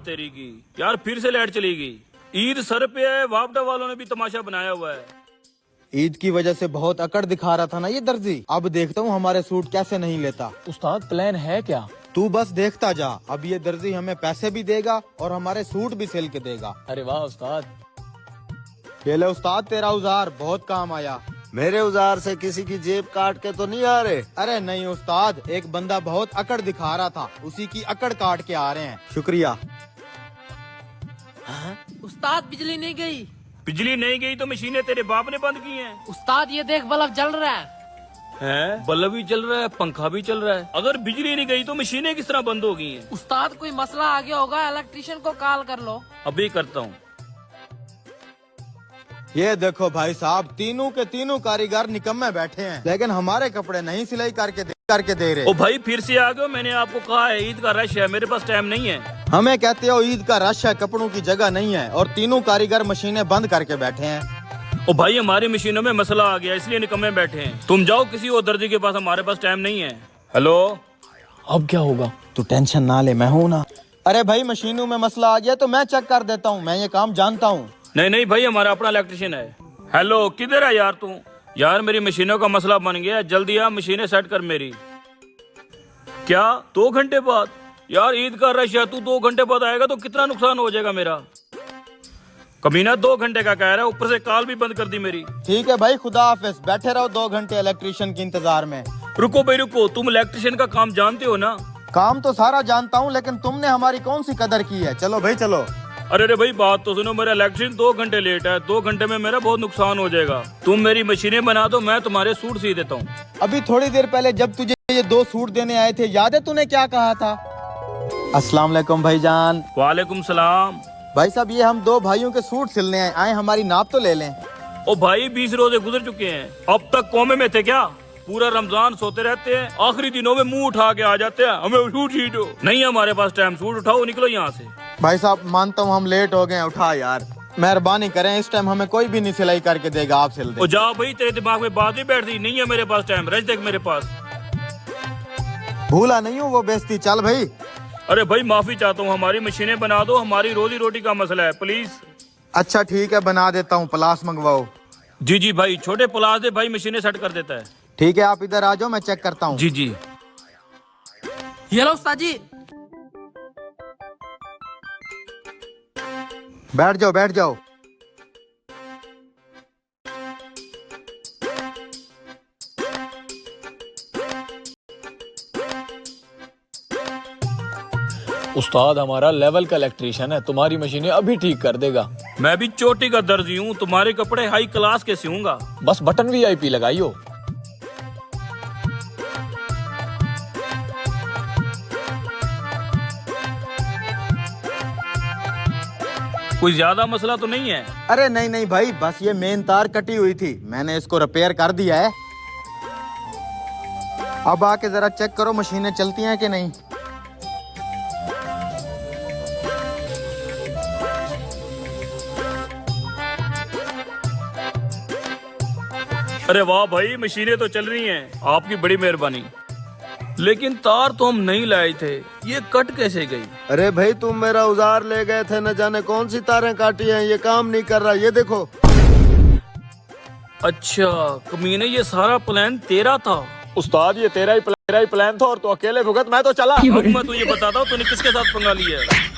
तेरी की यार, फिर से लाइट चली गई। ईद सर पे है, वापडा वालों ने भी तमाशा बनाया हुआ है। ईद की वजह से बहुत अकड़ दिखा रहा था ना ये दर्जी। अब देखता हूँ हमारे सूट कैसे नहीं लेता। उस्ताद प्लान है क्या? तू बस देखता जा, अब ये दर्जी हमें पैसे भी देगा और हमारे सूट भी सिल के देगा। अरे वाह उस्ताद। ये ले उस्ताद तेरा औजार, बहुत काम आया। मेरे औजार से किसी की जेब काट के तो नहीं आ रहे? अरे नहीं उस्ताद, एक बंदा बहुत अकड़ दिखा रहा था, उसी की अकड़ काट के आ रहे हैं। शुक्रिया। उस्ताद बिजली नहीं गई। बिजली नहीं गई तो मशीनें तेरे बाप ने बंद की हैं। उस्ताद ये देख बल्ब जल रहा है। बल्ब भी चल रहा है, पंखा भी चल रहा है। अगर बिजली नहीं गई तो मशीनें किस तरह बंद हो गई हैं? उस्ताद कोई मसला आ गया होगा, इलेक्ट्रिशियन को कॉल कर लो। अभी करता हूँ। ये देखो भाई साहब, तीनों के तीनों कारीगर निकम्मे बैठे हैं, लेकिन हमारे कपड़े नहीं सिलाई करके दे रहे। ओ भाई फिर से आ गए। मैंने आपको कहा है ईद का रश है, मेरे पास टाइम नहीं है। हमें कहते हो ईद का रश है, कपड़ों की जगह नहीं है, और तीनों कारीगर मशीनें बंद करके बैठे हैं। ओ भाई हमारी मशीनों में मसला आ गया, इसलिए निकम्मे बैठे हैं। तुम जाओ किसी और दर्जी के पास, हमारे पास टाइम नहीं है। हेलो, अब क्या होगा? तू टेंशन ना ले, मैं हूँ ना। अरे भाई मशीनों में मसला आ गया तो मैं चेक कर देता हूँ, मैं ये काम जानता हूँ। नहीं नहीं भाई, हमारा अपना इलेक्ट्रिशियन है। हेलो, किधर है यार तू? यार मेरी मशीनों का मसला बन गया, जल्दी आ मशीनें सेट कर मेरी। क्या 2 घंटे बाद? यार ईद का रश है, तू 2 घंटे बाद आएगा तो कितना नुकसान हो जाएगा मेरा। कमीना 2 घंटे का कह रहा है, ऊपर से कॉल भी बंद कर दी मेरी। ठीक है भाई, खुदा हाफिज, बैठे रहो 2 घंटे इलेक्ट्रिशियन के इंतजार में। रुको भाई रुको, तुम इलेक्ट्रिशियन का काम जानते हो ना? काम तो सारा जानता हूँ, लेकिन तुमने हमारी कौन सी कदर की है। चलो भाई चलो। अरे भाई बात तो सुनो, मेरा इलेक्ट्रिशियन 2 घंटे लेट है, 2 घंटे में मेरा बहुत नुकसान हो जाएगा। तुम मेरी मशीनें बना दो, मैं तुम्हारे सूट सी देता हूँ। अभी थोड़ी देर पहले जब तुझे ये 2 सूट देने आए थे, याद है तूने क्या कहा था? अस्सलाम वालेकुम भाईजान। वालेकुम सलाम। भाई साहब, ये हम 2 भाइयों के सूट सिलने आए, हमारी नाप तो ले लें। ओ भाई 20 रोजे गुजर चुके हैं, अब तक कोमे में थे क्या? पूरा रमजान सोते रहते हैं, आखिरी दिनों में मुंह उठा के आ जाते हैं, हमें सूट ही दो। नहीं हमारे पास टाइम, सूट उठाओ, निकलो यहाँ से। भाई साहब मानता हूँ हम लेट हो गए हैं, उठा यार, मेहरबानी करें, इस टाइम हमें कोई भी नहीं सिलाई करके देगा, आप सिल ओ दे। जा भाई, तेरे दिमाग में बात नहीं बैठती। नहीं है मेरे पास टाइम, रज देख मेरे पास। भूला नहीं हूँ वो बेइज्जती, चल भाई। अरे भाई माफी चाहता हूँ, हमारी मशीनें बना दो, हमारी रोजी रोटी का मसला है, प्लीज। अच्छा ठीक है, बना देता हूँ, प्लास मंगवाओ। जी जी भाई, छोटे प्लास दे भाई, मशीनें सेट कर देता है। ठीक है, आप इधर आ जाओ, मैं चेक करता हूँ। जी जी। ये लो उस्ताद जी। बैठ जाओ बैठ जाओ। उस्ताद हमारा लेवल का इलेक्ट्रिशियन है, तुम्हारी मशीनें अभी ठीक कर देगा। मैं भी चोटी का दर्जी हूँ, तुम्हारे कपड़े हाई क्लास के सिऊंगा। बस बटन VIP लगाइयो। कोई ज्यादा मसला तो नहीं है? अरे नहीं नहीं भाई, बस ये मेन तार कटी हुई थी, मैंने इसको रिपेयर कर दिया है। अब आके जरा चेक करो मशीनें चलती हैं कि नहीं। अरे वाह भाई, मशीनें तो चल रही हैं, आपकी बड़ी मेहरबानी। लेकिन तार तो हम नहीं लाए थे, ये कट कैसे गई? अरे भाई तुम मेरा औजार ले गए थे, न जाने कौन सी तारें काटी हैं, ये काम नहीं कर रहा, ये देखो। अच्छा कमीने, ये सारा प्लान तेरा था? उस्ताद ये तेरा ही प्लान था और तू अकेले भुगत, मैं तो चला। अब मैं तुझे बताता हूँ तूने किसके साथ पंगा लिया है।